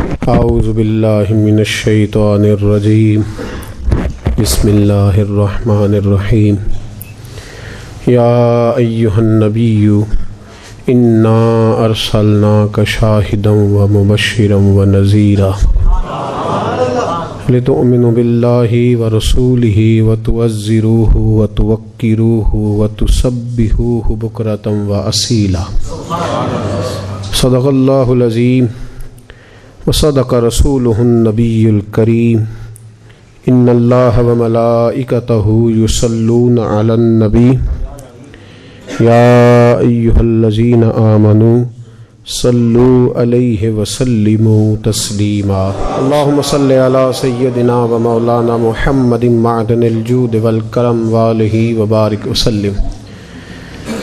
اعوذ باللہ من الشیطان الرجیم بسم اللہ الرحمن الرحیم یا ایہا النبی انا ارسلناک شاہدا ومبشرا ونذیرا لتؤمنوا باللہ ورسولہ وتعزروہ وتوقروہ وتسبحوہ بکرۃ واصیلا صدق اللہ العظیم وصدق رسولہ النبی الکریم ان اللہ وملائکتہ یصلون علی النبی یا ایہا الذین آمنوا صلوا علیہ وسلموا تسلیما اللہم صل علی سیدنا و مولانا محمد معدن الجود والکرم وآلہ وبارک وسلم۔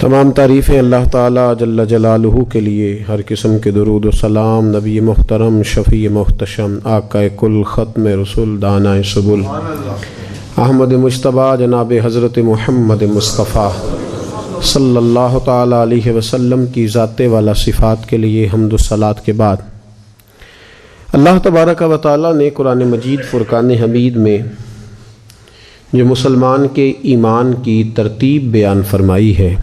تمام تعریفیں اللہ تعالیٰ جل جلالہ کے لیے، ہر قسم کے درود و سلام نبی محترم شفیع محتشم آقا کل ختم رسول دانائے سبل احمد مجتبیٰ جناب حضرت محمد مصطفیٰ صلی اللہ تعالیٰ علیہ وسلم کی ذات والا صفات کے لیے حمد و صلات کے بعد اللہ تبارک و تعالیٰ نے قرآن مجید فرقان حمید میں جو مسلمان کے ایمان کی ترتیب بیان فرمائی ہے،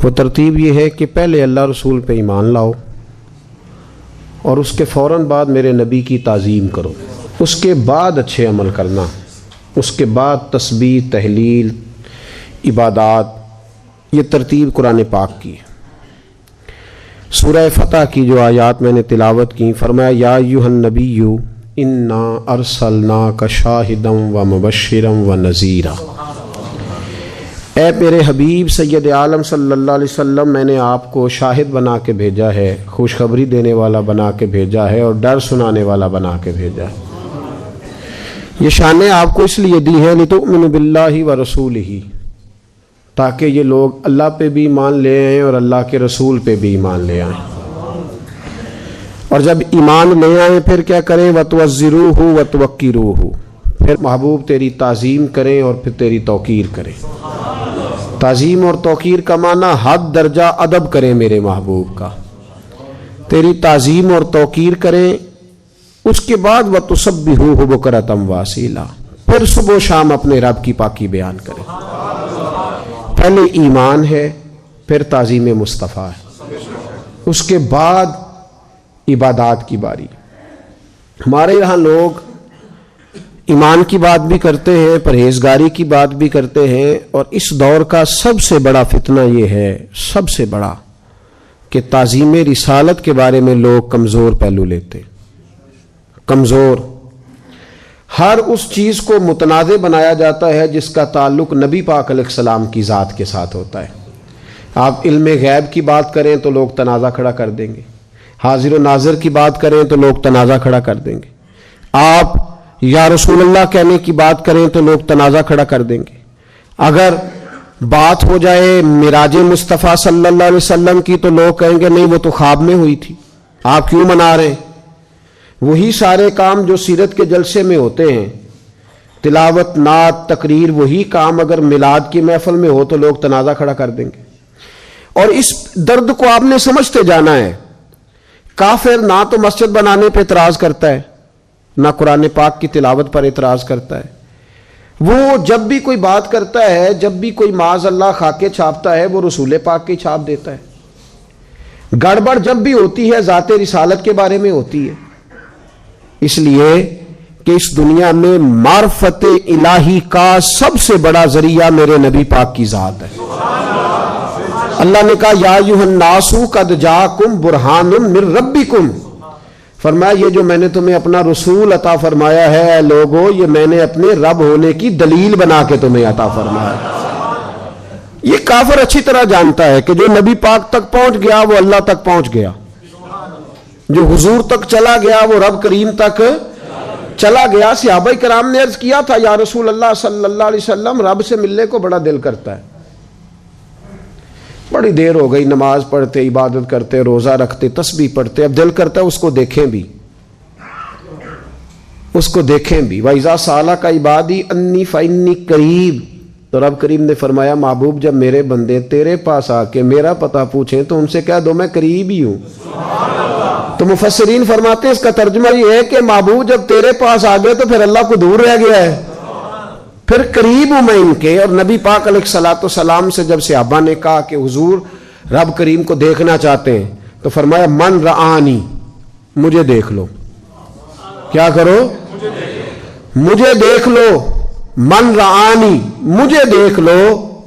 وہ ترتیب یہ ہے کہ پہلے اللہ رسول پہ ایمان لاؤ اور اس کے فوراً بعد میرے نبی کی تعظیم کرو، اس کے بعد اچھے عمل کرنا، اس کے بعد تسبیح، تہلیل، عبادات، یہ ترتیب قرآن پاک کی ہے۔ سورہ فتح کی جو آیات میں نے تلاوت کی، فرمایا یا ایھا النبی انا ارسلناک شاہدا ومبشرا ونذیرا، اے میرے حبیب سید عالم صلی اللہ علیہ وسلم، میں نے آپ کو شاہد بنا کے بھیجا ہے، خوشخبری دینے والا بنا کے بھیجا ہے اور ڈر سنانے والا بنا کے بھیجا ہے۔ یہ شانیں آپ کو اس لیے دی ہیں لتؤمنوا باللہ ورسولہ، تاکہ یہ لوگ اللہ پہ بھی ایمان لے آئیں اور اللہ کے رسول پہ بھی ایمان لے آئیں، اور جب ایمان لے آئیں پھر کیا کریں؟ وتعزروہ وتوقروہ، پھر محبوب تیری تعظیم کریں اور پھر تیری توقیر کریں۔ تعظیم اور توقیر کا معنی حد درجہ ادب کریں میرے محبوب کا، تیری تعظیم اور توقیر کریں۔ اس کے بعد وتسبحوہ بکرۃ واصیلا، پھر صبح و شام اپنے رب کی پاکی بیان کریں۔ پہلے ایمان ہے، پھر تعظیم مصطفیٰ ہے، اس کے بعد عبادات کی باری۔ ہمارے یہاں لوگ ایمان کی بات بھی کرتے ہیں، پرہیزگاری کی بات بھی کرتے ہیں، اور اس دور کا سب سے بڑا فتنہ یہ ہے، سب سے بڑا، کہ تعظیم رسالت کے بارے میں لوگ کمزور پہلو لیتے، کمزور۔ ہر اس چیز کو متنازع بنایا جاتا ہے جس کا تعلق نبی پاک علیہ السلام کی ذات کے ساتھ ہوتا ہے۔ آپ علم غیب کی بات کریں تو لوگ تنازع کھڑا کر دیں گے، حاضر و ناظر کی بات کریں تو لوگ تنازع کھڑا کر دیں گے، آپ یا رسول اللہ کہنے کی بات کریں تو لوگ تنازع کھڑا کر دیں گے۔ اگر بات ہو جائے معراج مصطفیٰ صلی اللہ علیہ وسلم کی تو لوگ کہیں گے نہیں، وہ تو خواب میں ہوئی تھی، آپ کیوں منا رہے ہیں؟ وہی سارے کام جو سیرت کے جلسے میں ہوتے ہیں، تلاوت، نعت، تقریر، وہی کام اگر میلاد کی محفل میں ہو تو لوگ تنازع کھڑا کر دیں گے۔ اور اس درد کو آپ نے سمجھتے جانا ہے۔ کافر نہ تو مسجد بنانے پہ اعتراض کرتا ہے، نہ قرآن پاک کی تلاوت پر اعتراض کرتا ہے۔ وہ جب بھی کوئی بات کرتا ہے، جب بھی کوئی معاذ اللہ خاکے چھاپتا ہے، وہ رسول پاک کی چھاپ دیتا ہے۔ گڑبڑ جب بھی ہوتی ہے ذات رسالت کے بارے میں ہوتی ہے، اس لیے کہ اس دنیا میں معرفت الہی کا سب سے بڑا ذریعہ میرے نبی پاک کی ذات ہے۔ اللہ نے کہا یا ایھا الناس قد جاءکم برہان من ربکم، فرمایا یہ جو میں نے تمہیں اپنا رسول عطا فرمایا ہے، اے لوگو، یہ میں نے اپنے رب ہونے کی دلیل بنا کے تمہیں عطا فرمایا۔ یہ کافر اچھی طرح جانتا ہے کہ جو نبی پاک تک پہنچ گیا وہ اللہ تک پہنچ گیا، جو حضور تک چلا گیا وہ رب کریم تک چلا گیا۔ صحابہ کرام نے عرض کیا تھا یا رسول اللہ صلی اللہ علیہ وسلم، رب سے ملنے کو بڑا دل کرتا ہے، بڑی دیر ہو گئی نماز پڑھتے، عبادت کرتے، روزہ رکھتے، تسبیح پڑھتے، اب دل کرتا ہے اس کو دیکھیں بھی، اس کو دیکھیں بھی۔ وَإِذَا سَأَلَكَ عِبَادِي أَنِّي فَإِنِّي قَرِيبٌ، تو رب کریم نے فرمایا محبوب جب میرے بندے تیرے پاس آ کے میرا پتہ پوچھیں تو ان سے کہہ دو میں قریب ہی ہوں۔ تو مفسرین فرماتے ہیں اس کا ترجمہ یہ ہے کہ محبوب جب تیرے پاس آ گئے تو پھر اللہ کو دور رہ گیا ہے، پھر قریب ہوں میں ان کے۔ اور نبی پاک علیہ الصلوۃ والسلام سے جب صحابہ نے کہا کہ حضور رب کریم کو دیکھنا چاہتے ہیں تو فرمایا من رآنی، مجھے دیکھ لو۔ کیا کرو؟ مجھے دیکھ لو۔ من رآنی، مجھے دیکھ لو۔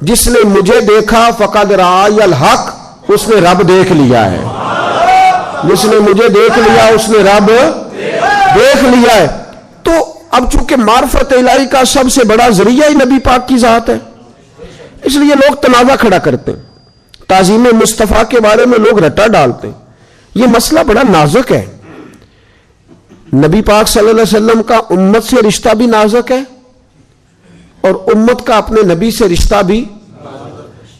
جس نے مجھے دیکھا فقد رآی الحق، اس نے رب دیکھ لیا ہے۔ جس نے مجھے دیکھ لیا اس نے رب دیکھ لیا ہے۔ تو اب چونکہ معرفت الہی کا سب سے بڑا ذریعہ ہی نبی پاک کی ذات ہے، اس لیے لوگ تنازع کھڑا کرتے ہیں، تعظیم مصطفیٰ کے بارے میں لوگ رٹا ڈالتے ہیں۔ یہ مسئلہ بڑا نازک ہے۔ نبی پاک صلی اللہ علیہ وسلم کا امت سے رشتہ بھی نازک ہے اور امت کا اپنے نبی سے رشتہ بھی،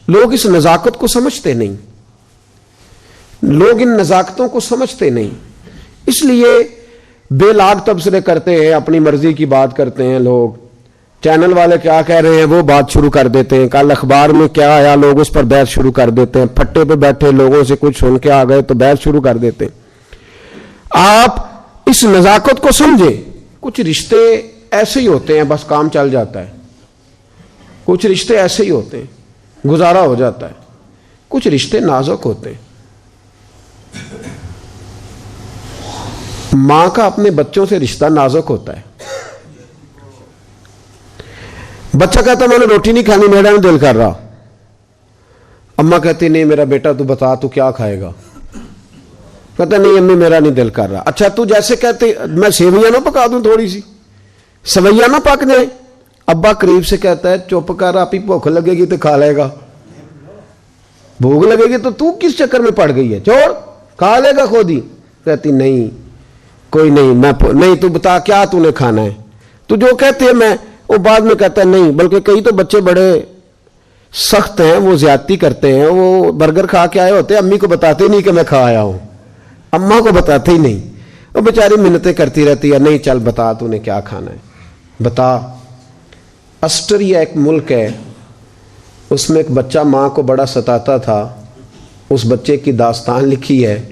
لوگ اس نزاکت کو سمجھتے نہیں، لوگ ان نزاکتوں کو سمجھتے نہیں، اس لیے بے لاگ تبصرے کرتے ہیں، اپنی مرضی کی بات کرتے ہیں۔ لوگ چینل والے کیا کہہ رہے ہیں وہ بات شروع کر دیتے ہیں، کل اخبار میں کیا آیا لوگ اس پر بحث شروع کر دیتے ہیں، پھٹے پہ بیٹھے لوگوں سے کچھ سن کے آ گئے تو بحث شروع کر دیتے ہیں۔ آپ اس نزاکت کو سمجھیں، کچھ رشتے ایسے ہی ہوتے ہیں، بس کام چل جاتا ہے، کچھ رشتے ایسے ہی ہوتے ہیں، گزارا ہو جاتا ہے، کچھ رشتے نازک ہوتے ہیں۔ ماں کا اپنے بچوں سے رشتہ نازک ہوتا ہے۔ بچہ کہتا میں نے روٹی نہیں کھانی، میرا نہیں دل کر رہا، اماں کہتی نہیں میرا بیٹا تو بتا تو کیا کھائے گا، کہتا نہیں امی میرا نہیں دل کر رہا۔ اچھا تو جیسے کہتے میں سیویاں نہ پکا دوں، تھوڑی سی سویاں نہ پک جائیں، ابا قریب سے کہتا ہے چپ کر، آپ ہی بھوک لگے گی تو کھا لے گا، بھوک لگے گی تو کس چکر میں پڑ گئی ہے، چھوڑ کھا لے گا خود ہی۔ کہتی نہیں کوئی نہیں، میں نہیں تو بتا کیا تو نے کھانا ہے، تو جو کہتے ہیں میں، وہ بعد میں کہتا ہے نہیں، بلکہ کئی تو بچے بڑے سخت ہیں، وہ زیادتی کرتے ہیں، وہ برگر کھا کے آئے ہوتے ہیں، امی کو بتاتے نہیں کہ میں کھا آیا ہوں، اماں کو بتاتے ہی نہیں، وہ بیچاری منتیں کرتی رہتی ہے، نہیں چل بتا تو نے کیا کھانا ہے بتا۔ آسٹریا ایک ملک ہے، اس میں ایک بچہ ماں کو بڑا ستاتا تھا، اس بچے کی داستان لکھی ہے۔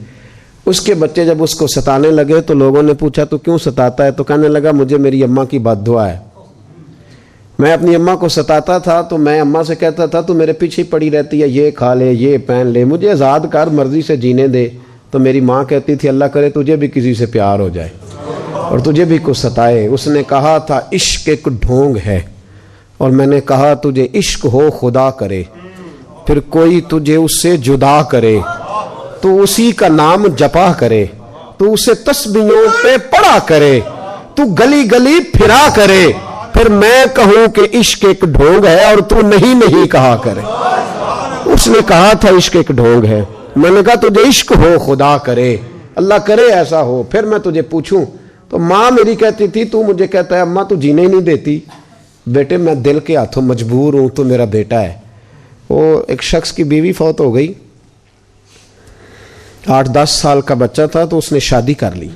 اس کے بچے جب اس کو ستانے لگے تو لوگوں نے پوچھا تو کیوں ستاتا ہے، تو کہنے لگا مجھے میری اماں کی بد دعا ہے، میں اپنی اماں کو ستاتا تھا تو میں اماں سے کہتا تھا تو میرے پیچھے پڑی رہتی ہے، یہ کھا لے یہ پہن لے، مجھے آزاد کر، مرضی سے جینے دے۔ تو میری ماں کہتی تھی اللہ کرے تجھے بھی کسی سے پیار ہو جائے اور تجھے بھی کچھ ستائے۔ اس نے کہا تھا عشق ایک ڈھونگ ہے، اور میں نے کہا تجھے عشق ہو خدا کرے، پھر کوئی تجھے اس سے جدا کرے تو اسی کا نام جپا کرے، تو اسے تسبیحوں پہ پڑا کرے، تو گلی گلی پھرا کرے، پھر میں کہوں کہ عشق ایک ڈھونگ ہے اور تو نہیں کہا کرے۔ اس نے کہا تھا عشق ایک ڈھونگ ہے، میں نے کہا تجھے عشق ہو خدا کرے، اللہ کرے ایسا ہو، پھر میں تجھے پوچھوں۔ تو ماں میری کہتی تھی تو مجھے کہتا ہے اماں تو جینے ہی نہیں دیتی، بیٹے میں دل کے ہاتھوں مجبور ہوں، تو میرا بیٹا ہے۔ وہ ایک شخص کی بیوی فوت ہو گئی، 8-10 سال کا بچہ تھا، تو اس نے شادی کر لی۔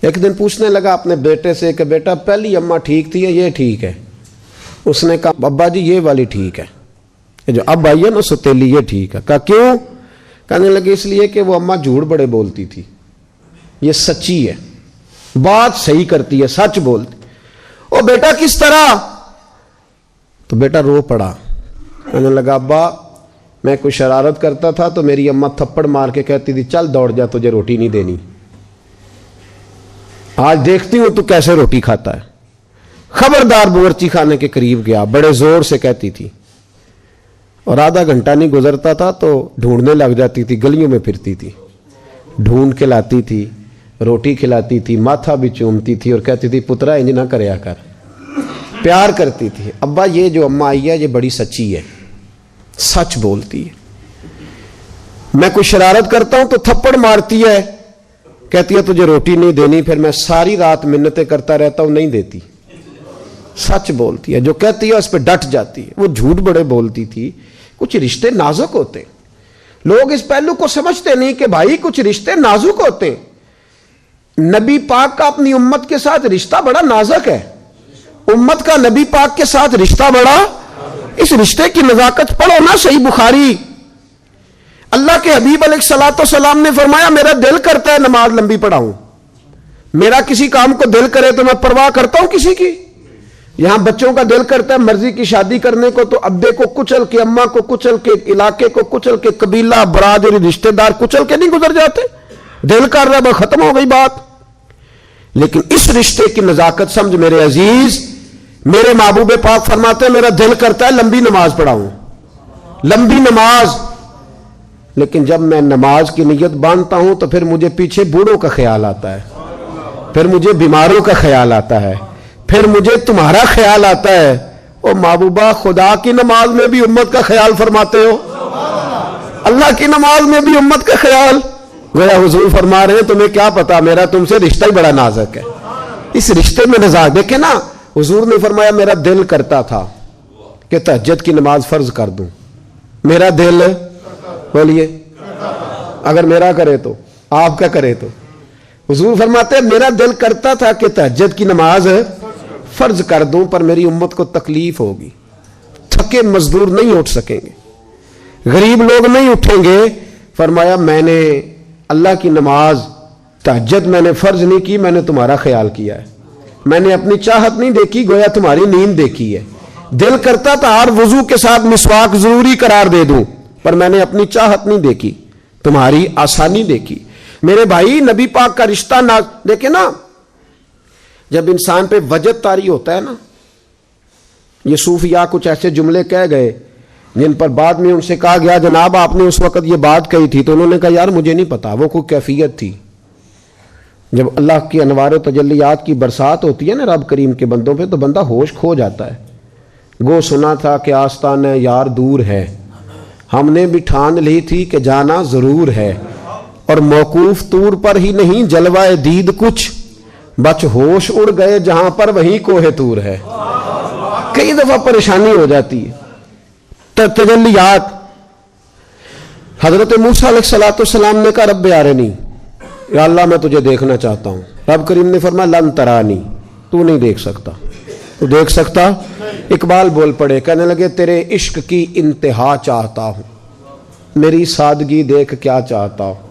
ایک دن پوچھنے لگا اپنے بیٹے سے کہ بیٹا پہلی اماں ٹھیک تھی یہ ٹھیک ہے؟ اس نے کہا ابا جی یہ والی ٹھیک ہے، جو اب آئی ہے نا ستیلی یہ ٹھیک ہے۔ کہا کیوں؟ کہنے لگے اس لیے کہ وہ اماں جھوٹ بڑے بولتی تھی، یہ سچی ہے، بات صحیح کرتی ہے، سچ بولتی۔ او بیٹا کس طرح؟ تو بیٹا رو پڑا، کہنے لگا ابا میں کوئی شرارت کرتا تھا تو میری اماں تھپڑ مار کے کہتی تھی چل دوڑ جا تجھے روٹی نہیں دینی، آج دیکھتی ہوں تو کیسے روٹی کھاتا ہے، خبردار باورچی خانے کے قریب گیا، بڑے زور سے کہتی تھی، اور آدھا گھنٹہ نہیں گزرتا تھا تو ڈھونڈنے لگ جاتی تھی، گلیوں میں پھرتی تھی، ڈھونڈ کے لاتی تھی، روٹی کھلاتی تھی، ماتھا بھی چومتی تھی اور کہتی تھی پترا انج نہ کریا کر، پیار کرتی تھی۔ ابا یہ جو اماں آئی ہے یہ بڑی سچی ہے، سچ بولتی ہے، میں کوئی شرارت کرتا ہوں تو تھپڑ مارتی ہے، کہتی ہے تجھے روٹی نہیں دینی، پھر میں ساری رات منتیں کرتا رہتا ہوں نہیں دیتی، سچ بولتی ہے، جو کہتی ہے اس پہ ڈٹ جاتی ہے۔ وہ جھوٹ بڑے بولتی تھی۔ کچھ رشتے نازک ہوتے ہیں، لوگ اس پہلو کو سمجھتے نہیں کہ بھائی کچھ رشتے نازک ہوتے ہیں۔ نبی پاک کا اپنی امت کے ساتھ رشتہ بڑا نازک ہے، امت کا نبی پاک کے ساتھ رشتہ بڑا، اس رشتے کی نزاکت پڑھو نا صحیح بخاری۔ اللہ کے حبیب علیہ الصلوۃ والسلام نے فرمایا میرا دل کرتا ہے نماز لمبی پڑھاؤں، میرا کسی کام کو دل کرے تو میں پرواہ کرتا ہوں کسی کی؟ یہاں بچوں کا دل کرتا ہے مرضی کی شادی کرنے کو تو ابے کو کچل کے، اماں کو کچل کے، علاقے کو کچل کے، قبیلہ برادری رشتہ دار کچل کے نہیں گزر جاتے؟ دل کر رہا ہے ختم ہو گئی بات۔ لیکن اس رشتے کی نزاکت سمجھ میرے عزیز، میرے محبوب پاک فرماتے ہیں میرا دل کرتا ہے لمبی نماز پڑھاؤں، لمبی نماز، لیکن جب میں نماز کی نیت باندھتا ہوں تو پھر مجھے پیچھے بوڑھوں کا خیال آتا ہے، پھر مجھے بیماروں کا خیال آتا ہے، پھر مجھے تمہارا خیال آتا ہے۔ او محبوبہ خدا کی نماز میں بھی امت کا خیال فرماتے ہو، اللہ کی نماز میں بھی امت کا خیال۔ گویا حضور فرما رہے ہیں تمہیں کیا پتا میرا تم سے رشتہ ہی بڑا نازک ہے، اس رشتے میں نزاکت دیکھیں نا۔ حضور نے فرمایا میرا دل کرتا تھا کہ تہجد کی نماز فرض کر دوں، میرا دل، بولیے، اگر میرا کرے تو آپ کا کرے تو؟ حضور فرماتے ہیں میرا دل کرتا تھا کہ تہجد کی نماز فرض کر دوں، پر میری امت کو تکلیف ہوگی، تھکے مزدور نہیں اٹھ سکیں گے، غریب لوگ نہیں اٹھیں گے۔ فرمایا میں نے اللہ کی نماز تہجد میں نے فرض نہیں کی، میں نے تمہارا خیال کیا ہے، میں نے اپنی چاہت نہیں دیکھی، گویا تمہاری نیند دیکھی ہے۔ دل کرتا تھا ہر وضو کے ساتھ مسواک ضروری قرار دے دوں، پر میں نے اپنی چاہت نہیں دیکھی، تمہاری آسانی دیکھی۔ میرے بھائی نبی پاک کا رشتہ دیکھیں نا، جب انسان پہ وجد طاری ہوتا ہے نا، یہ صوفیاء کچھ ایسے جملے کہہ گئے جن پر بعد میں ان سے کہا گیا جناب آپ نے اس وقت یہ بات کہی تھی، تو انہوں نے کہا یار مجھے نہیں پتا، وہ کوئی کیفیت تھی۔ جب اللہ کی انوار و تجلیات کی برسات ہوتی ہے نا رب کریم کے بندوں پہ، تو بندہ ہوش کھو جاتا ہے۔ گو سنا تھا کہ آستانہ یار دور ہے، ہم نے بھی ٹھان لی تھی کہ جانا ضرور ہے، اور موقوف طور پر ہی نہیں جلوہ دید کچھ، بچ ہوش اڑ گئے جہاں پر وہیں کوہ طور ہے۔ کئی دفعہ پریشانی ہو جاتی ہے، تجلیات۔ حضرت موسیٰ علیہ السلام نے کہا رب ارنی، یا اللہ میں تجھے دیکھنا چاہتا ہوں۔ رب کریم نے فرمایا لن ترانی، تو نہیں دیکھ سکتا، تو دیکھ سکتا؟ اقبال بول پڑے، کہنے لگے تیرے عشق کی انتہا چاہتا ہوں، میری سادگی دیکھ کیا چاہتا ہوں،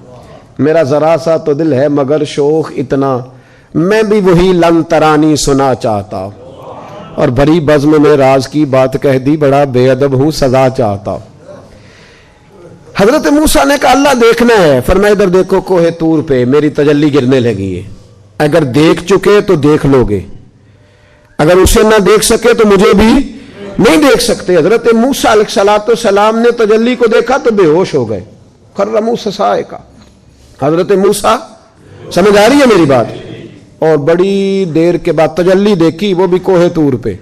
میرا ذرا سا تو دل ہے مگر شوق اتنا، میں بھی وہی لن ترانی سنا چاہتا ہوں، اور بڑی بزم میں راز کی بات کہہ دی، بڑا بے ادب ہوں سزا چاہتا ہوں۔ حضرت موسیٰ نے کہا اللہ دیکھنا ہے، فرمایا ادھر دیکھو کوہ طور پہ میری تجلی گرنے لگی ہے، اگر دیکھ چکے تو دیکھ لو گے، اگر اسے نہ دیکھ سکے تو مجھے بھی نہیں دیکھ سکتے۔ حضرت موسیٰ علیہ السلام نے تجلی کو دیکھا تو بے ہوش ہو گئے، خرموا صعصعا۔ حضرت موسیٰ، سمجھ آ رہی ہے میری بات؟ اور بڑی دیر کے بعد تجلی دیکھی، وہ بھی کوہ طور پہ،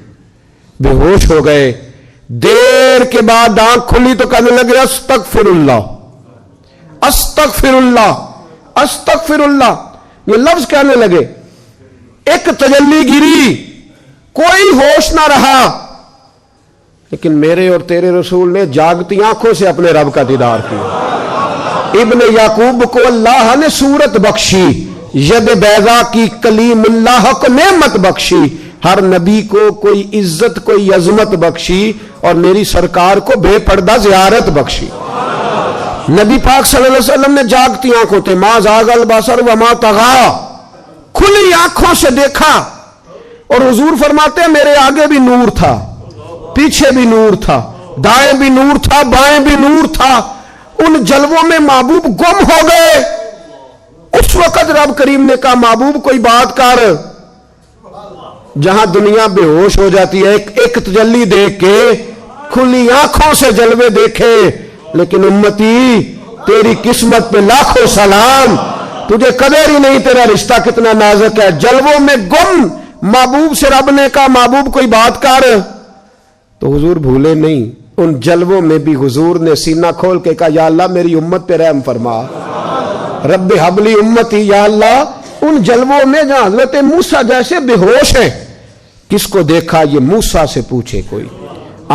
بے ہوش ہو گئے۔ دیر کے بعد آنکھ کھلی تو کہنے لگے استغفر اللہ، استغفر اللہ، استغفر اللہ، یہ لفظ کہنے لگے۔ ایک تجلی گری، کوئی ہوش نہ رہا، لیکن میرے اور تیرے رسول نے جاگتی آنکھوں سے اپنے رب کا دیدار کیا۔ ابن یعقوب کو اللہ نے صورت بخشی، ید بیضا کی کلیم اللہ کو نعمت بخشی، ہر نبی کو کوئی عزت کوئی عظمت بخشی، اور میری سرکار کو بے پردہ زیارت بخشی۔ نبی پاک صلی اللہ علیہ وسلم نے جاگتی آنکھوں تھے، ما زاغ البصر وما طغی، کھلی آنکھوں سے دیکھا، اور حضور فرماتے ہیں میرے آگے بھی نور تھا، پیچھے بھی نور تھا، دائیں بھی نور تھا، بائیں بھی نور تھا، ان جلووں میں محبوب گم ہو گئے۔ اس وقت رب کریم نے کہا محبوب کوئی بات کر، جہاں دنیا بے ہوش ہو جاتی ہے ایک تجلی دیکھ کے، کھلی آنکھوں سے جلوے دیکھے، لیکن امتی تیری قسمت پہ لاکھوں سلام، تجھے قدر ہی نہیں تیرا رشتہ کتنا نازک ہے۔ جلووں میں گم محبوب سے رب نے کہا محبوب کوئی بات کر، تو حضور بھولے نہیں، ان جلووں میں بھی حضور نے سینہ کھول کے کہا یا اللہ میری امت پہ رحم فرما، رب حبلی امتی، یا اللہ ان جلووں میں جہاں حضرت موسیٰ جیسے بے ہوش ہیں، کس کو دیکھا یہ موسیٰ سے پوچھے کوئی۔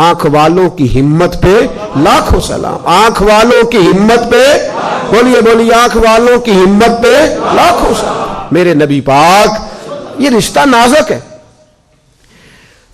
آنکھ والوں کی ہمت پہ لاکھوں سلام، آنکھ والوں کی ہمت پہ، بولیے بولیے، آنکھ والوں کی ہمت پہ لاکھوں سلام۔ میرے نبی پاک، یہ رشتہ نازک ہے۔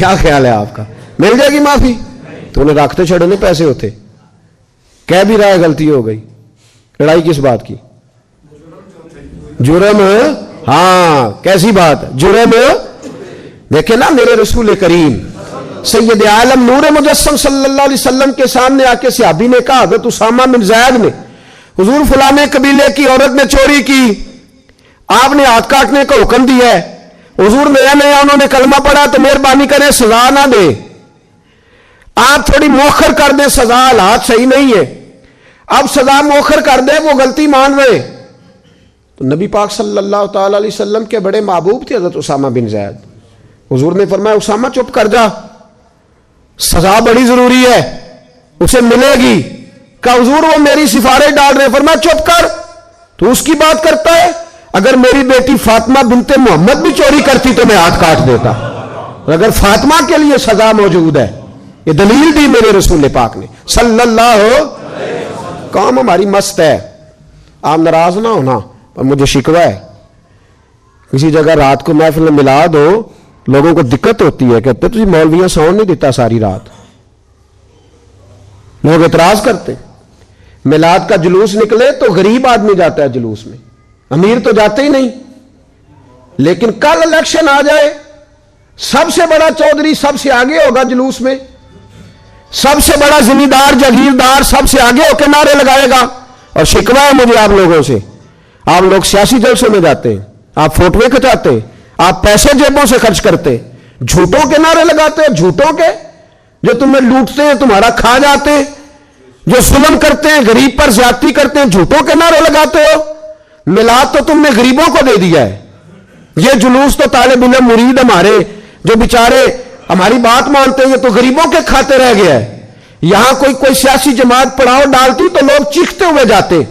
کیا خیال ہے آپ کا؟ مل جائے گی معافی؟ تو انہیں رکھتے چھڑنے پیسے ہوتے. کہہ بھی رہا ہے غلطی ہو گئی. لڑائی کس بات کی؟ جرم. ہاں کیسی بات؟ جرم. دیکھیں نا میرے رسول کریم سید عالم نور مجسم صلی اللہ علیہ وسلم کے سامنے آ کے صحابی نے کہا حضرت اسامہ بن زید نے حضور فلانے قبیلے کی عورت نے چوری کی, آپ نے ہاتھ کاٹنے کا حکم دیا ہے. حضور نیا نیا انہوں نے کلمہ پڑھا تو مہربانی کریں سزا نہ دے, آپ تھوڑی موخر کر دیں, سزا حالات صحیح نہیں ہے, اب سزا موخر کر دیں, وہ غلطی مان رہے. تو نبی پاک صلی اللہ تعالی علیہ وسلم کے بڑے محبوب تھے حضرت اسامہ بن زید. حضور نے فرمایا اسامہ چپ کر جا, سزا بڑی ضروری ہے, اسے ملے گی. کہ حضور وہ میری سفارش ڈال رہے ہیں. فرمایا چپ کر, تو اس کی بات کرتا ہے, اگر میری بیٹی فاطمہ بنت محمد بھی چوری کرتی تو میں ہاتھ کاٹ دیتا. اگر فاطمہ کے لیے سزا موجود ہے, یہ دلیل دی میرے رسول پاک نے صلی اللہ. کام ہماری مست ہے, آپ ناراض نہ ہونا, پر مجھے شکوہ ہے کسی جگہ رات کو محفل میں ملا دو, لوگوں کو دقت ہوتی ہے, کہتے تجھے مولویاں سون نہیں دیتا ساری رات, لوگ اعتراض کرتے. میلاد کا جلوس نکلے تو غریب آدمی جاتا ہے جلوس میں, امیر تو جاتے ہی نہیں. لیکن کل الیکشن آ جائے, سب سے بڑا چودھری سب سے آگے ہوگا جلوس میں, سب سے بڑا زمیندار جاگیردار سب سے آگے ہو کے نعرے لگائے گا. اور شکوہ ہے مجھے آپ لوگوں سے, آپ لوگ سیاسی جلسوں میں جاتے ہیں, آپ فوٹویں کھچاتے, آپ پیسے جیبوں سے خرچ کرتے, جھوٹوں کے نعرے لگاتے ہیں, جھوٹوں کے جو تمہیں لوٹتے ہیں, تمہارا کھا جاتے, جو ظلم کرتے ہیں, غریب پر زیادتی کرتے ہیں, جھوٹوں کے نعرے لگاتے ہو. میلاد تو تم نے غریبوں کو دے دیا ہے. یہ جلوس تو طالب علم مرید ہمارے جو بیچارے ہماری بات مانتے ہیں, یہ تو غریبوں کے کھاتے رہ گیا ہے. یہاں کوئی سیاسی جماعت پڑاؤ ڈالتی تو لوگ چیختے ہوئے جاتے,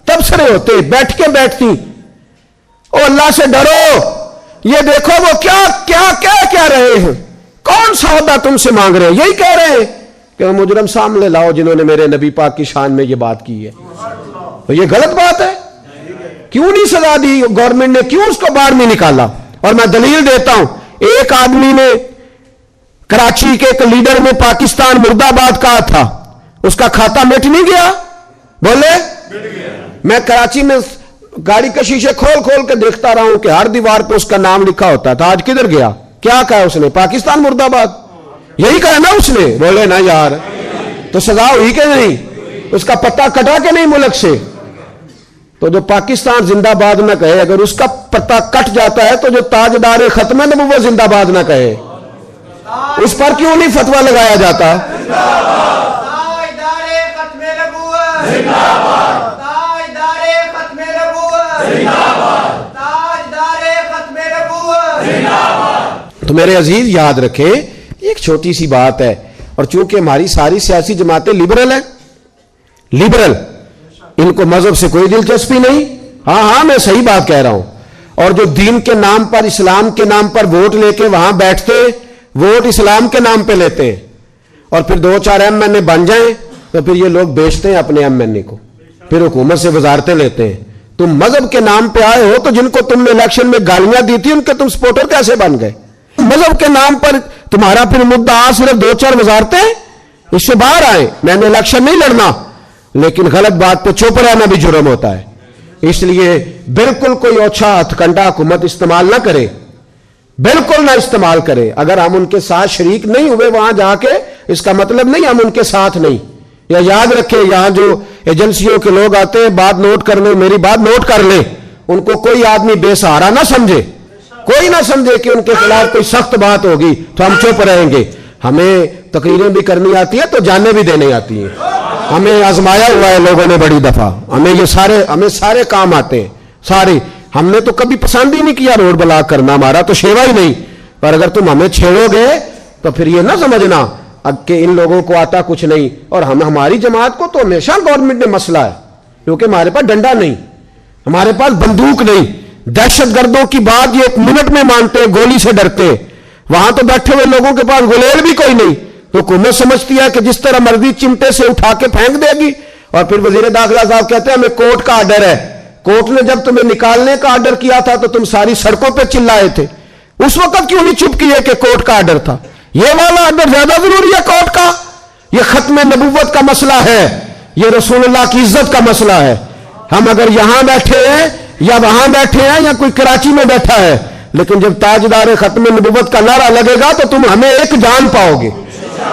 تبصرے ہوتے, بیٹھ کے بیٹھتی. او اللہ سے ڈرو, یہ دیکھو وہ کیا کیا کیا کہہ رہے ہیں, کون سا عہدہ تم سے مانگ رہے ہیں, یہی کہہ رہے ہیں کہ مجرم سامنے لاؤ جنہوں نے میرے نبی پاک کی شان میں یہ بات کی ہے. تو یہ غلط بات ہے. کیوں نہیں سزا دی گورنمنٹ نے, کیوں اس کو باہر نہیں نکالا؟ اور میں دلیل دیتا ہوں, ایک آدمی نے کراچی کے ایک لیڈر نے پاکستان مرد آباد کہا تھا, اس کا کھاتا مٹ نہیں گیا؟ بولے میں کراچی میں گاڑی کے شیشے کھول کھول کے دیکھتا رہا ہوں کہ ہر دیوار پہ اس کا نام لکھا ہوتا تھا. آج کدھر گیا؟ کیا کہا اس نے؟ پاکستان مرد آباد, یہی کہا نا اس نے. بولے نا یار, تو سزا ہوئی کہ نہیں؟ اس کا پتہ کٹا کہ نہیں ملک سے؟ تو جو پاکستان زندہ باد نہ کہے, اگر اس کا پتہ کٹ جاتا ہے تو جو تاجدار ختم نبوت زندہ باد نہ کہے, اس پر کیوں نہیں فتویٰ لگایا جاتا؟ تو میرے عزیز یاد رکھیں, ایک چھوٹی سی بات ہے, اور چونکہ ہماری ساری سیاسی جماعتیں لبرل ہیں, لبرل, ان کو مذہب سے کوئی دلچسپی نہیں. ہاں میں صحیح بات کہہ رہا ہوں. اور جو دین کے نام پر, اسلام کے نام پر ووٹ لے کے وہاں بیٹھتے, ووٹ اسلام کے نام پہ لیتے ہیں, اور پھر 2-4 ایم این اے بن جائیں تو پھر یہ لوگ بیچتے ہیں اپنے ایم این اے کو, پھر حکومت سے وزارتیں لیتے ہیں. تم مذہب کے نام پہ آئے ہو تو جن کو تم نے الیکشن میں گالیاں دی تھی ان کے تم سپورٹر کیسے بن گئے؟ مذہب کے نام پر تمہارا پھر مدعا صرف 2-4 وزارتیں, اس سے باہر آئے. میں نے الیکشن نہیں لڑنا, لیکن غلط بات پہ چپ رہنا بھی جرم ہوتا ہے. اس لیے بالکل کوئی اوچھا ہتھ کنڈا حکومت استعمال نہ کرے, بالکل نہ استعمال کرے. اگر ہم ان کے ساتھ شریک نہیں ہوئے وہاں جا کے, اس کا مطلب نہیں ہم ان کے ساتھ نہیں. یا یاد رکھیں, یہاں جو ایجنسیوں کے لوگ آتے ہیں, بات نوٹ کر لیں, میری بات نوٹ کر لیں, ان کو کوئی آدمی بے سہارا نہ سمجھے, کوئی نہ سمجھے کہ ان کے خلاف کوئی سخت بات ہوگی تو ہم چپ رہیں گے. ہمیں تقریریں بھی کرنی آتی ہے تو جانیں بھی دینے آتی ہیں. ہمیں آزمایا ہوا ہے لوگوں نے بڑی دفعہ, ہمیں سارے کام آتے ہیں, سارے. ہم نے تو کبھی پسند ہی نہیں کیا روڈ بلاک کرنا, ہمارا تو شیوا ہی نہیں. پر اگر تم ہمیں چھیڑو گے تو پھر یہ نہ سمجھنا کہ ان لوگوں کو آتا کچھ نہیں. اور ہماری جماعت کو تو ہمیشہ گورنمنٹ نے مسئلہ ہے, کیونکہ ہمارے پاس ڈنڈا نہیں, ہمارے پاس بندوق نہیں. دہشت گردوں کی بات یہ 1 منٹ میں مانتے ہیں, گولی سے ڈرتے. وہاں تو بیٹھے ہوئے لوگوں کے پاس گلیل بھی کوئی نہیں, تو حکومت سمجھتی ہے کہ جس طرح مرضی چمٹے سے اٹھا کے پھینک دے گی. اور پھر وزیر داخلہ صاحب کہتے ہیں ہمیں کورٹ کا آرڈر ہے. کورٹ نے جب تمہیں نکالنے کا آرڈر کیا تھا تو تم ساری سڑکوں پہ چلائے تھے, اس وقت کیوں نہیں چپ کیے کہ کورٹ کا آرڈر تھا؟ یہ والا اندر زیادہ ضروری ہے کوٹ کا؟ یہ ختم نبوت کا مسئلہ ہے، یہ رسول اللہ کی عزت کا مسئلہ ہے۔ ہم اگر یہاں بیٹھے ہیں یا وہاں بیٹھے ہیں یا کوئی کراچی میں بیٹھا ہے، لیکن جب تاجدار ختم نبوت کا نعرہ لگے گا تو تم ہمیں ایک جان پاؤ گے،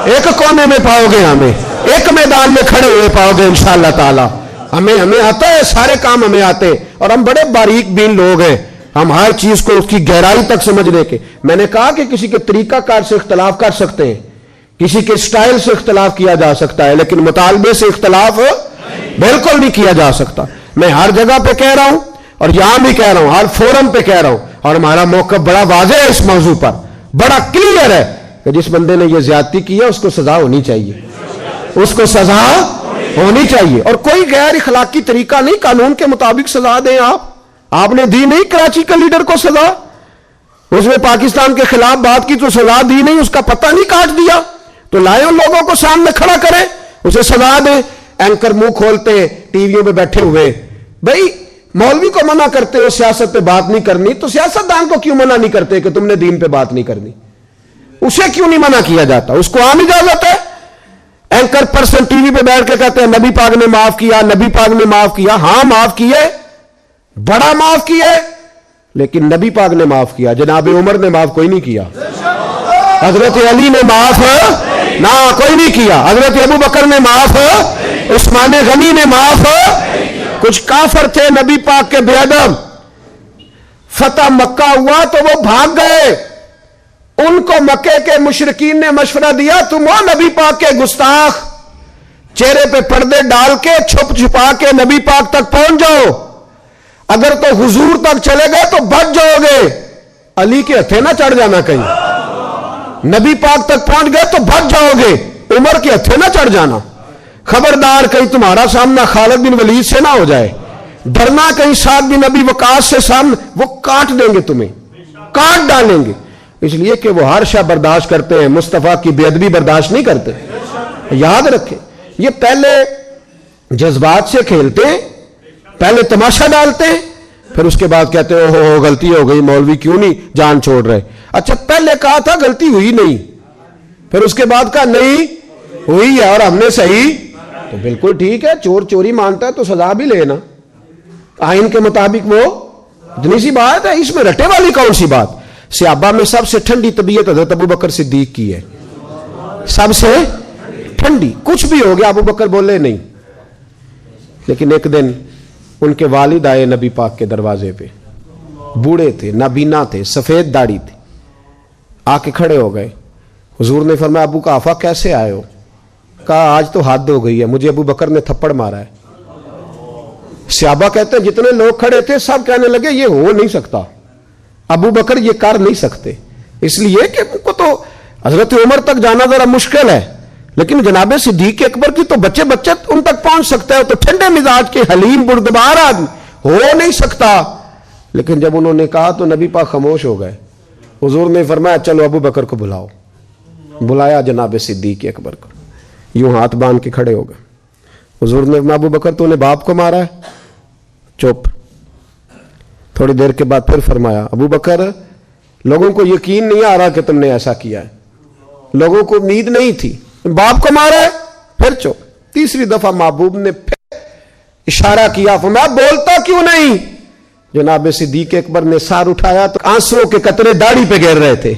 ایک کونے میں پاؤ گے، ہمیں ایک میدان میں کھڑے ہوئے پاؤ گے انشاءاللہ تعالی۔ ہمیں آتا ہے، سارے کام ہمیں آتے ہیں، اور ہم بڑے باریک بین لوگ ہیں، ہم ہر چیز کو اس کی گہرائی تک سمجھنے کے۔ میں نے کہا کہ کسی کے طریقہ کار سے اختلاف کر سکتے ہیں، کسی کے سٹائل سے اختلاف کیا جا سکتا ہے، لیکن مطالبے سے اختلاف بالکل نہیں کیا جا سکتا۔ میں ہر جگہ پہ کہہ رہا ہوں اور یہاں بھی کہہ رہا ہوں، ہر فورم پہ کہہ رہا ہوں، اور ہمارا موقف بڑا واضح ہے اس موضوع پر، بڑا کلیئر ہے کہ جس بندے نے یہ زیادتی کی ہے اس کو سزا ہونی چاہیے، اس کو سزا ہونی چاہیے، اور کوئی غیر اخلاقی طریقہ نہیں، قانون کے مطابق سزا دیں۔ آپ نے دی نہیں کراچی کے لیڈر کو سزا، اس نے پاکستان کے خلاف بات کی تو سزا دی نہیں، اس کا پتہ نہیں کاٹ دیا، تو لائے ان لوگوں کو سامنے کھڑا کریں، اسے سزا دیں۔ اینکر منہ کھولتے ٹی ویوں پہ بیٹھے ہوئے، بھائی مولوی کو منع کرتے ہو سیاست پہ بات نہیں کرنی، تو سیاستدان کو کیوں منع نہیں کرتے کہ تم نے دین پہ بات نہیں کرنی؟ اسے کیوں نہیں منع کیا جاتا؟ اس کو عام اجازت ہے۔ اینکر پرسن ٹی وی پہ بیٹھ کے کہتے ہیں نبی پاک نے معاف کیا، نبی پاک نے معاف کیا۔ ہاں معاف کیے، بڑا معاف کیے، لیکن نبی پاک نے معاف کیا، جناب عمر نے معاف کوئی نہیں کیا، حضرت علی نے معاف نہ کوئی نہیں کیا، حضرت ابو بکر نے معاف، عثمان غنی نے معاف۔ کچھ کافر تھے نبی پاک کے بے ادب، فتح مکہ ہوا تو وہ بھاگ گئے، ان کو مکے کے مشرکین نے مشورہ دیا تم ہو نبی پاک کے گستاخ، چہرے پہ پردے ڈال کے چھپ چھپا کے نبی پاک تک پہنچ جاؤ، اگر تو حضور تک چلے گئے تو بچ جاؤ گے، علی کے ہتھے نہ چڑھ جانا کہیں، نبی پاک تک پہنچ گئے تو بچ جاؤ گے، عمر کے ہتھے نہ چڑھ جانا، خبردار کہیں تمہارا سامنا خالد بن ولید سے نہ ہو جائے، ڈرنا کہیں سعد بن ابی وقاص سے سامنے، وہ کاٹ دیں گے تمہیں، کاٹ ڈالیں گے، اس لیے کہ وہ ہر شے برداشت کرتے ہیں، مصطفیٰ کی بے ادبی برداشت نہیں کرتے۔ یاد رکھیں، یہ پہلے جذبات سے کھیلتے ہیں، پہلے تماشا ڈالتے ہیں، پھر اس کے بعد کہتے ہیں ہو غلطی ہو گئی، مولوی کیوں نہیں جان چھوڑ رہے؟ اچھا پہلے کہا تھا غلطی ہوئی نہیں، پھر اس کے بعد کہا نہیں ہوئی ہے اور ہم نے صحیح، تو بالکل ٹھیک ہے، چور چوری مانتا ہے تو سزا بھی لینا، آئین کے مطابق وہ اتنی سی بات ہے، اس میں رٹے والی کون سی بات؟ صحابہ میں سب سے ٹھنڈی طبیعت حضرت ابو بکر صدیق کی ہے، سب سے ٹھنڈی، کچھ بھی ہو گیا ابو بکر بولے نہیں۔ لیکن ایک دن ان کے والد آئے نبی پاک کے دروازے پہ، بوڑھے تھے، نابینا تھے، سفید داڑھی تھی، آ کے کھڑے ہو گئے، حضور نے فرمایا ابو قحافہ کیسے آئے ہو؟ کہا آج تو حد ہو گئی ہے، مجھے ابو بکر نے تھپڑ مارا ہے۔ صحابہ کہتے ہیں جتنے لوگ کھڑے تھے سب کہنے لگے یہ ہو نہیں سکتا، ابو بکر یہ کر نہیں سکتے، اس لیے کہ ان کو تو حضرت عمر تک جانا ذرا مشکل ہے، لیکن جناب صدیق اکبر کی تو بچے بچے ان تک پہنچ سکتا ہے، تو ٹھنڈے مزاج کے حلیم بردبار آدمی ہو نہیں سکتا۔ لیکن جب انہوں نے کہا تو نبی پاک خاموش ہو گئے، حضور نے فرمایا چلو ابو بکر کو بلاؤ، بلایا جناب صدیق اکبر کو، یوں ہاتھ باندھ کے کھڑے ہو گئے، حضور نے فرمایا ابو بکر تو نے باپ کو مارا ہے؟ چپ۔ تھوڑی دیر کے بعد پھر فرمایا ابو بکر لوگوں کو یقین نہیں آ رہا کہ تم نے ایسا کیا ہے، لوگوں کو امید نہیں تھی، باپ کو مارا ہے؟ پھر چپ۔ تیسری دفعہ محبوب نے پھر اشارہ کیا، فرمایا بولتا کیوں نہیں؟ جناب صدیق اکبر نے سر اٹھایا تو آنسوں کے قطرے داڑھی پہ گر رہے تھے،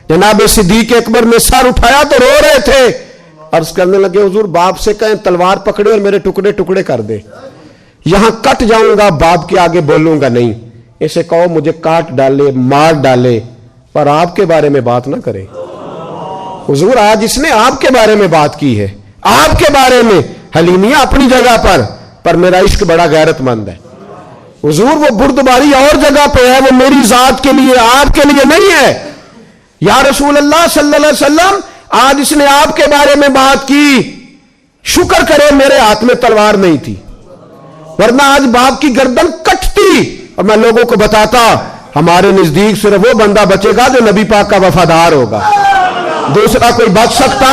جناب صدیق اکبر نے سر اٹھایا تو رو رہے تھے، عرض کرنے لگے حضور باپ سے کہیں تلوار پکڑے اور میرے ٹکڑے ٹکڑے کر دے، یہاں کٹ جاؤں گا، باپ کے آگے بولوں گا نہیں، اسے کہو مجھے کاٹ ڈالے مار ڈالے پر آپ کے بارے میں بات نہ کرے۔ حضور آج اس نے آپ کے بارے میں بات کی ہے، آپ کے بارے میں، حلیمیہ اپنی جگہ پر میرا عشق بڑا غیرت مند ہے۔ حضور وہ بردباری اور جگہ پہ ہے، وہ میری ذات کے لیے آپ کے لیے نہیں ہے۔ یا رسول اللہ صلی اللہ علیہ وسلم آج اس نے آپ کے بارے میں بات کی، شکر کرے میرے ہاتھ میں تلوار نہیں تھی، ورنہ آج باپ کی گردن کٹتی اور میں لوگوں کو بتاتا ہمارے نزدیک صرف وہ بندہ بچے گا جو نبی پاک کا وفادار ہوگا، دوسرا کوئی بچ سکتا؟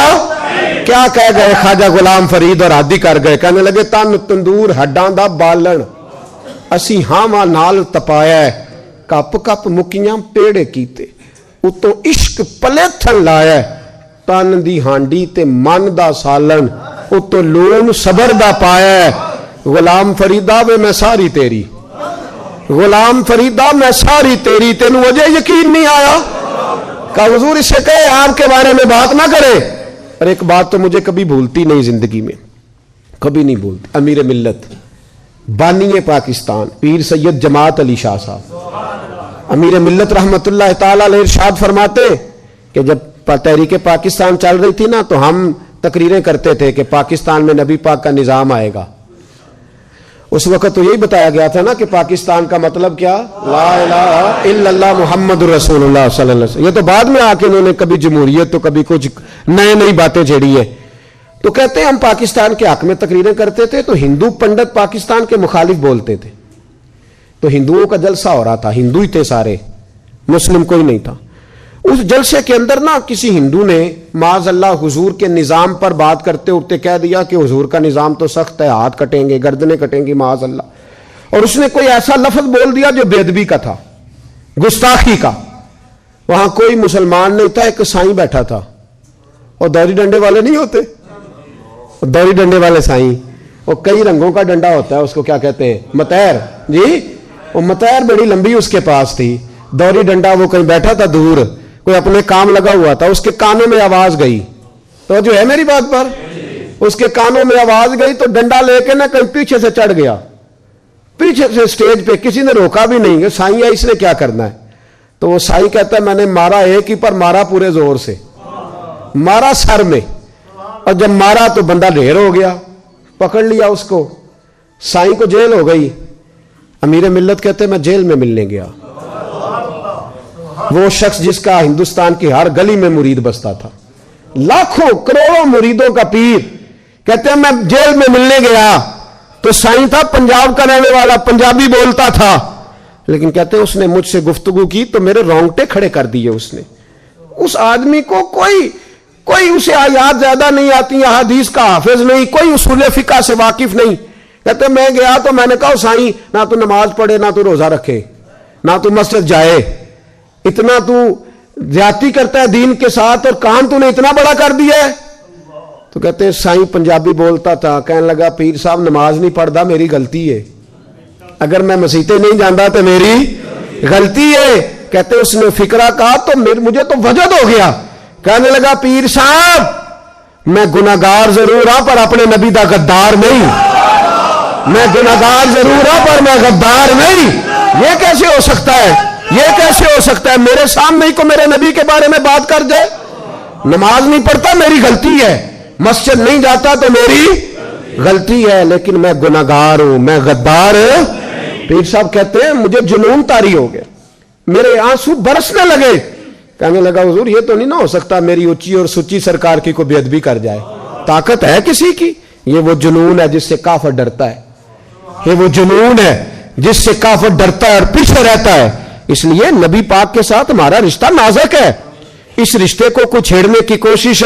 کیا کہہ گئے خواجہ غلام فرید اور عادی کر گئے، کہنے لگے تن تندور ہڈاں دا بالن اسی ہاواں نال تپایا ہے، کپ کپ مکیاں پیڑے کیتے اتوں عشق پلے تھن لایا ہے، تن دی ہانڈی تے من دا سالن اتو لون صبر دا پایا ہے. غلام فریدا وے میں ساری تیری، غلام فریدا میں ساری تیری، تینوں وجہ یقین نہیں آیا؟ کہ حضور اس سے کہے آپ کے بارے میں بات نہ کرے. اور ایک بات تو مجھے کبھی بھولتی نہیں زندگی میں، کبھی نہیں بھولتی. امیر ملت بانی پاکستان پیر سید جماعت علی شاہ صاحب امیر ملت رحمت اللہ تعالی علیہ ارشاد فرماتے کہ جب تحریک پاکستان چل رہی تھی نا تو ہم تقریریں کرتے تھے کہ پاکستان میں نبی پاک کا نظام آئے گا. اس وقت تو یہی بتایا گیا تھا نا کہ پاکستان کا مطلب کیا؟ لا الہ الا اللہ محمد رسول اللہ صلی اللہ علیہ وسلم. یہ تو بعد میں آ کے انہوں نے کبھی جمہوریت تو کبھی کچھ نئی باتیں چھیڑی ہے. تو کہتے ہیں ہم پاکستان کے حق میں تقریریں کرتے تھے تو ہندو پنڈت پاکستان کے مخالف بولتے تھے. تو ہندوؤں کا جلسہ ہو رہا تھا، ہندو ہی تھے سارے، مسلم کوئی نہیں تھا. اس جلسے کے اندر نا کسی ہندو نے معاذ اللہ حضور کے نظام پر بات کرتے اٹھتے کہہ دیا کہ حضور کا نظام تو سخت ہے، ہاتھ کٹیں گے، گردنیں کٹیں گی معاذ اللہ. اور اس نے کوئی ایسا لفظ بول دیا جو بے ادبی کا تھا، گستاخی کا. وہاں کوئی مسلمان نہیں تھا، ایک سائیں بیٹھا تھا. اور دوری ڈنڈے والے نہیں ہوتے، دوری ڈنڈے والے سائیں، وہ کئی رنگوں کا ڈنڈا ہوتا ہے، اس کو کیا کہتے ہیں؟ متیر. جی وہ متیر بڑی لمبی اس کے پاس تھی، دوری ڈنڈا وہ کہیں بیٹھا تھا دور، کوئی اپنے کام لگا ہوا تھا. اس کے کانوں میں آواز گئی، تو جو ہے میری بات پر، اس کے کانوں میں آواز گئی تو ڈنڈا لے کے نا کہیں پیچھے سے چڑھ گیا، پیچھے سے سٹیج پہ. کسی نے روکا بھی نہیں کہ سائیں ہے اس نے کیا کرنا ہے. تو وہ سائیں کہتا ہے میں نے مارا ایک ہی پر مارا پورے زور سے، مارا سر میں، اور جب مارا تو بندہ ڈھیر ہو گیا، پکڑ لیا اس کو. سائیں کو جیل ہو گئی. امیر ملت کہتے میں جیل میں ملنے گیا. وہ شخص جس کا ہندوستان کی ہر گلی میں مرید بستا تھا، لاکھوں کروڑوں مریدوں کا پیر، کہتے ہیں میں جیل میں ملنے گیا تو سائیں تھا پنجاب کا رہنے والا، پنجابی بولتا تھا، لیکن کہتے ہیں اس نے مجھ سے گفتگو کی تو میرے رونگٹے کھڑے کر دیے. اس نے، اس آدمی کو کوئی اسے آیات زیادہ نہیں آتی، حدیث کا حافظ نہیں، کوئی اصول فقہ سے واقف نہیں. کہتے میں گیا تو میں نے کہا سائیں نہ تو نماز پڑھے، نہ تو روزہ رکھے، نہ تو مسجد جائے، اتنا تو زیادتی کرتا ہے دین کے ساتھ اور کام تو نے اتنا بڑا کر دیا ہے. تو کہتے ہیں سائیں پنجابی بولتا تھا، کہنے لگا پیر صاحب نماز نہیں پڑھتا میری غلطی ہے، اگر میں مسیطے نہیں جانتا تو میری غلطی ہے. کہتے اس نے فکرہ کہا تو مجھے تو وجد ہو گیا. کہنے لگا پیر صاحب میں گناہگار ضرور ہوں پر اپنے نبی دا غدار نہیں، میں گناہگار ضرور ہوں پر میں غدار نہیں. یہ کیسے ہو سکتا ہے؟ یہ کیسے ہو سکتا ہے؟ میرے سامنے ہی کو میرے نبی کے بارے میں بات کر دے. نماز نہیں پڑھتا میری غلطی ہے، مسجد نہیں جاتا تو میری غلطی ہے، لیکن میں گناہگار ہوں، میں غدار ہوں. پیر صاحب کہتے ہیں مجھے جنون طاری ہو گیا، میرے آنسو برسنے لگے. کہنے لگا حضور یہ تو نہیں نہ ہو سکتا میری اونچی اور سچی سرکار کی کوئی بے ادبی کر جائے. طاقت ہے کسی کی؟ یہ وہ جنون ہے جس سے کافر ڈرتا ہے، یہ وہ جنون ہے جس سے کافر ڈرتا ہے اور پیچھے رہتا ہے. اس لیے نبی پاک کے ساتھ ہمارا رشتہ نازک ہے. اس رشتے کو کوئی چھیڑنے کی کوشش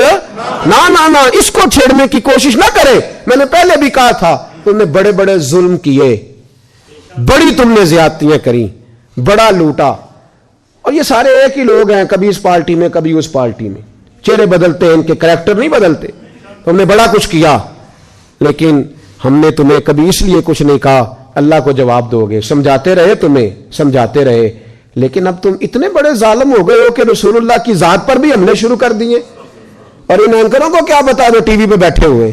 نہ اس کو چھیڑنے کی کوشش نہ کرے. میں نے پہلے بھی کہا تھا تم نے بڑے بڑے ظلم کیے، بڑی تم نے زیادتیاں کری، بڑا لوٹا، اور یہ سارے ایک ہی لوگ ہیں، کبھی اس پارٹی میں کبھی اس پارٹی میں، چہرے بدلتے ہیں ان کے، کریکٹر نہیں بدلتے. تم نے بڑا کچھ کیا، لیکن ہم نے تمہیں کبھی اس لیے کچھ نہیں کہا اللہ کو جواب دو گے. سمجھاتے رہے، تمہیں سمجھاتے رہے، لیکن اب تم اتنے بڑے ظالم ہو گئے ہو کہ رسول اللہ کی ذات پر بھی ہم نے شروع کر دیے. اور ان اینکروں کو کیا بتا دو ٹی وی پہ بیٹھے ہوئے،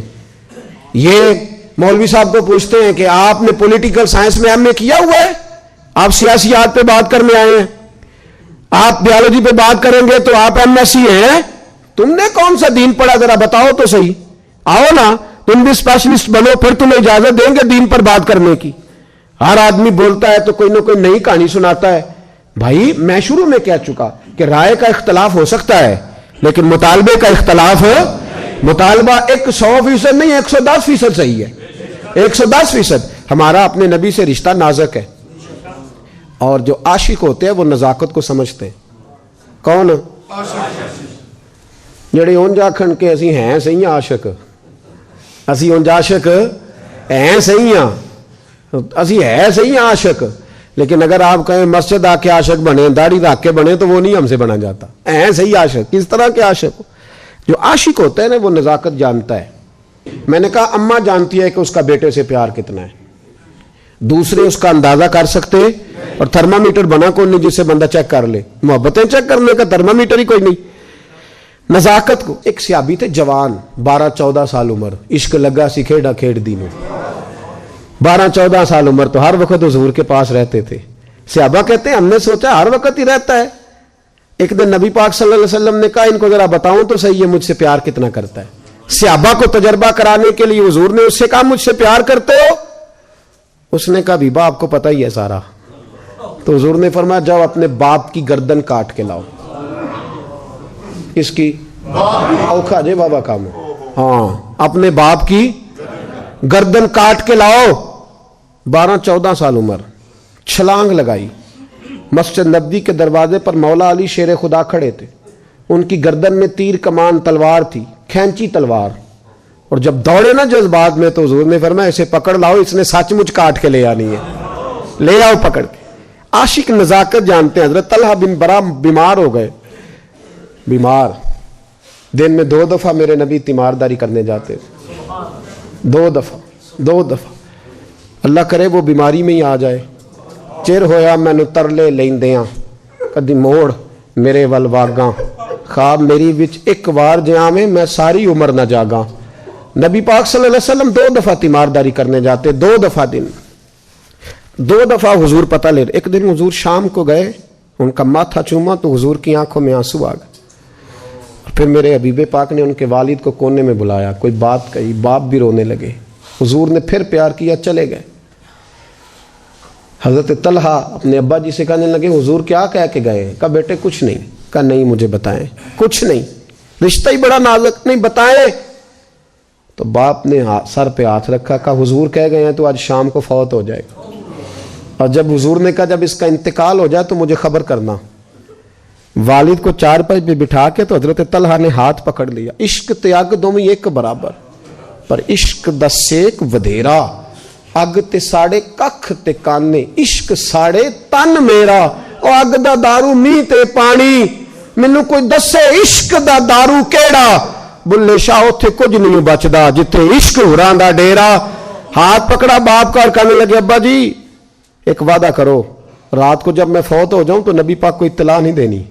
یہ مولوی صاحب کو پوچھتے ہیں کہ آپ نے پولیٹیکل سائنس میں ایم اے کیا ہوا ہے، آپ سیاسیات پہ بات کرنے آئے ہیں، آپ بیالوجی پہ بات کریں گے تو آپ ایم ایس سی ہیں، تم نے کون سا دین پڑھا ذرا بتاؤ تو صحیح. آؤ نا تم بھی اسپیشلسٹ بنو، پھر تمہیں اجازت دیں گے دین پر بات کرنے کی. ہر آدمی بولتا ہے تو کوئی نہ کوئی نئی کہانی سناتا ہے. بھائی میں شروع میں کہہ چکا کہ رائے کا اختلاف ہو سکتا ہے لیکن مطالبے کا اختلاف ہو، مطالبہ 100% نہیں 110% صحیح ہے، 110%. ہمارا اپنے نبی سے رشتہ نازک ہے، اور جو عاشق ہوتے ہیں وہ نزاکت کو سمجھتے ہیں. کون؟ جڑے اونج آکھن کے اسی ہیں صحیح عاشق، اسی اونج عاشق ہیں صحیح ہاں، اسی ہے صحیح عاشق، لیکن اگر آپ کہیں مسجد آ کے عاشق بنے، داڑھی رکھ کے بنے، تو وہ نہیں ہم سے بنا جاتا. ہیں صحیح عاشق، کس طرح کے عاشق؟ جو عاشق ہوتا ہے نا وہ نزاکت جانتا ہے. میں نے کہا اماں جانتی ہے کہ اس کا بیٹے سے پیار کتنا ہے, دوسرے اس کا اندازہ کر سکتے, اور تھرمامیٹر بنا کون نہیں جس سے بندہ چیک کر لے, محبتیں چیک کرنے کا تھرمامیٹر ہی کوئی نہیں. نزاکت کو. ایک صحابی تھے جوان, 12-14 سال عمر, عشق لگا سی کھیڑا کھیڑ دی میں, 12-14 سال عمر, تو ہر وقت حضور کے پاس رہتے تھے. صحابہ کہتے ہیں ہم نے سوچا ہر وقت ہی رہتا ہے. ایک دن نبی پاک صلی اللہ علیہ وسلم نے کہا ان کو ذرا بتاؤں تو صحیح ہے مجھ سے پیار کتنا کرتا ہے. صحابہ کو تجربہ کرانے کے لیے حضور نے اس سے کہا مجھ سے پیار کرتے ہو؟ اس نے کہا بیبا آپ کو پتہ ہی ہے سارا. تو حضور نے فرمایا جاؤ اپنے باپ کی گردن کاٹ کے لاؤ. اس کی اوکھا جے بابا کام ہے, ہاں اپنے باپ کی گردن کاٹ کے لاؤ. 12-14 سال عمر, چھلانگ لگائی. مسجد نبوی کے دروازے پر مولا علی شیر خدا کھڑے تھے, ان کی گردن میں تیر کمان تلوار تھی, کھینچی تلوار, اور جب دوڑے نا جذبات میں تو حضور نے فرمایا اسے پکڑ لاؤ, اس نے سچ مچ کاٹ کے لے آنی ہے, لے آؤ پکڑ کے. عاشق نزاکت جانتے ہیں. حضرت طلحہ بن برا بیمار ہو گئے, بیمار, دن میں 2 دفعہ میرے نبی تیمارداری کرنے جاتے تھے, 2 دفعہ. اللہ کرے وہ بیماری میں ہی آ جائے. چر ہویا مینو ترلے لیندیاں, کدی موڑ میرے ول واگاں, خواب میری وچ ایک وار جاویں میں ساری عمر نہ جاگاں. نبی پاک صلی اللہ علیہ وسلم 2 دفعہ تیمارداری کرنے جاتے, 2 دفعہ دن, 2 دفعہ حضور پتہ لے. ایک دن حضور شام کو گئے, ان کا ماتھا چوما تو حضور کی آنکھوں میں آنسو آ گئے. پھر میرے حبیب پاک نے ان کے والد کو کونے میں بلایا, کوئی بات کہی, باپ بھی رونے لگے. حضور نے پھر پیار کیا, چلے گئے. حضرت طلحہ اپنے ابا جی سے کہنے لگے حضور کیا کہہ کے گئے؟ کہا بیٹے کچھ نہیں. کہا نہیں مجھے بتائیں. کچھ نہیں, رشتہ ہی بڑا نازک, نہیں بتائیں. تو باپ نے سر پہ ہاتھ رکھا, کہا حضور کہہ گئے ہیں تو آج شام کو فوت ہو جائے گا, اور جب حضور نے کہا جب اس کا انتقال ہو جائے تو مجھے خبر کرنا. والد کو چارپائی پہ بٹھا کے تو حضرت طلحہ نے ہاتھ پکڑ لیا. عشق تیاگ دوویں ایک برابر, پر عشق دا سیک ودھیرا, اگ تے ساڑے ککھ تے کانے, عشق ساڑے تن میرا, او اگ دا دارو می تے پانی, مینوں کوئی دسے عشق دا دارو کیڑا, بلے شاہ اوتھے کچھ نہیں بچدا جتھے عشق ہوراں دا ڈیرا. ہاتھ پکڑا باپ کا اور کہنے لگے ابا جی ایک وعدہ کرو, رات کو جب میں فوت ہو جاؤں تو نبی پاک کو اطلاع نہیں دینی,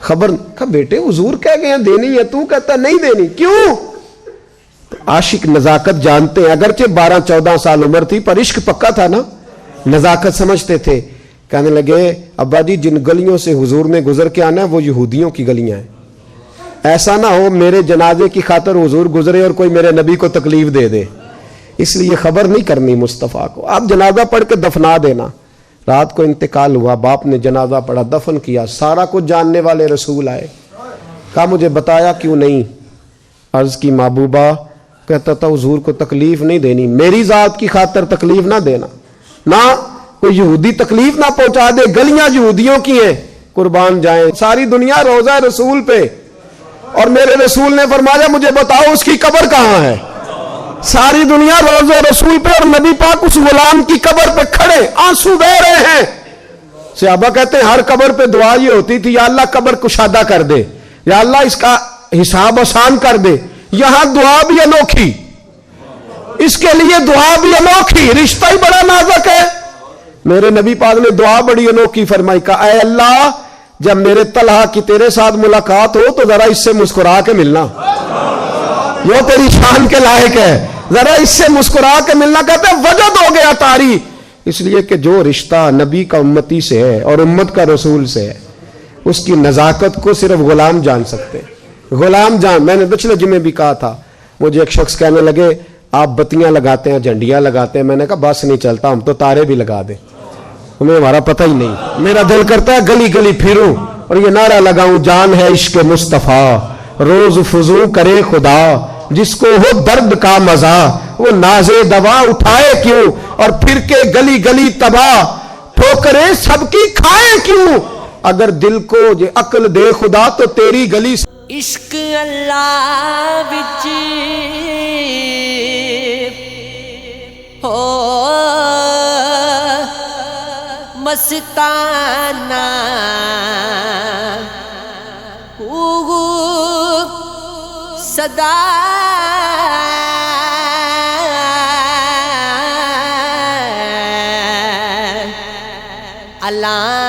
خبر. کہا بیٹے حضور کہہ گئے ہیں دینی ہے, تو کہتا نہیں دینی, کیوں؟ عاشق نزاکت جانتے ہیں. اگرچہ 12-14 سال عمر تھی پر عشق پکا تھا نا, نزاکت سمجھتے تھے. کہنے لگے ابا جی جن گلیوں سے حضور نے گزر کے آنا ہے وہ یہودیوں کی گلیاں ہیں, ایسا نہ ہو میرے جنازے کی خاطر حضور گزرے اور کوئی میرے نبی کو تکلیف دے دے, اس لیے خبر نہیں کرنی مصطفیٰ کو, آپ جنازہ پڑھ کے دفنا دینا. رات کو انتقال ہوا, باپ نے جنازہ پڑھا, دفن کیا. سارا کچھ جاننے والے رسول آئے, کہا مجھے بتایا کیوں نہیں؟ عرض کی محبوبہ, کہتا تھا حضور کو تکلیف نہیں دینی, میری ذات کی خاطر تکلیف نہ دینا, نہ کوئی یہودی تکلیف نہ پہنچا دے, گلیاں یہودیوں کی ہیں, قربان جائیں. ساری دنیا روضہ رسول پہ, اور میرے رسول نے فرمایا مجھے بتاؤ اس کی قبر کہاں ہے. ساری دنیا روضہ رسول پہ, اور نبی پاک اس غلام کی قبر پہ کھڑے آنسو بہہ رہے ہیں. صحابہ کہتے ہیں ہر قبر پہ دعا یہ ہوتی تھی یا اللہ قبر کشادہ کر دے, یا اللہ اس کا حساب آسان کر دے. یہاں دعا بھی انوکھی, اس کے لیے دعا بھی انوکھی, رشتہ ہی بڑا نازک ہے. میرے نبی پاک نے دعا بڑی انوکھی فرمائی, کہا اے اللہ جب میرے طلحہ کی تیرے ساتھ ملاقات ہو تو ذرا اس سے مسکرا کے ملنا, یہ تیری شان کے لائق ہے, ذرا اس سے مسکرا کے ملنا. کہتے ہیں وجد ہو گیا طاری, اس لیے کہ جو رشتہ نبی کا امتی سے ہے اور امت کا رسول سے ہے اس کی نزاکت کو صرف غلام جان سکتے ہیں. غلام جان. میں نے پچھلے جمعے بھی کہا تھا, مجھے ایک شخص کہنے لگے آپ بتیاں لگاتے ہیں, جھنڈیاں لگاتے ہیں. میں نے کہا بس نہیں چلتا, ہم تو تارے بھی لگا دیں, ہمیں ہمارا پتہ ہی نہیں. میرا دل کرتا ہے گلی گلی پھروں اور یہ نعرہ لگاؤں, جان ہے عشق مصطفیٰ روز فضو کرے خدا, جس کو ہو درد کا مزہ وہ نازے دوا اٹھائے کیوں, اور پھر کے گلی گلی تباہ ٹھوکریں سب کی کھائے کیوں. اگر دل کو یہ عقل دے خدا تو تیری گلی سے عشق اللہ وچ ہو مستانہ, صدا علامہ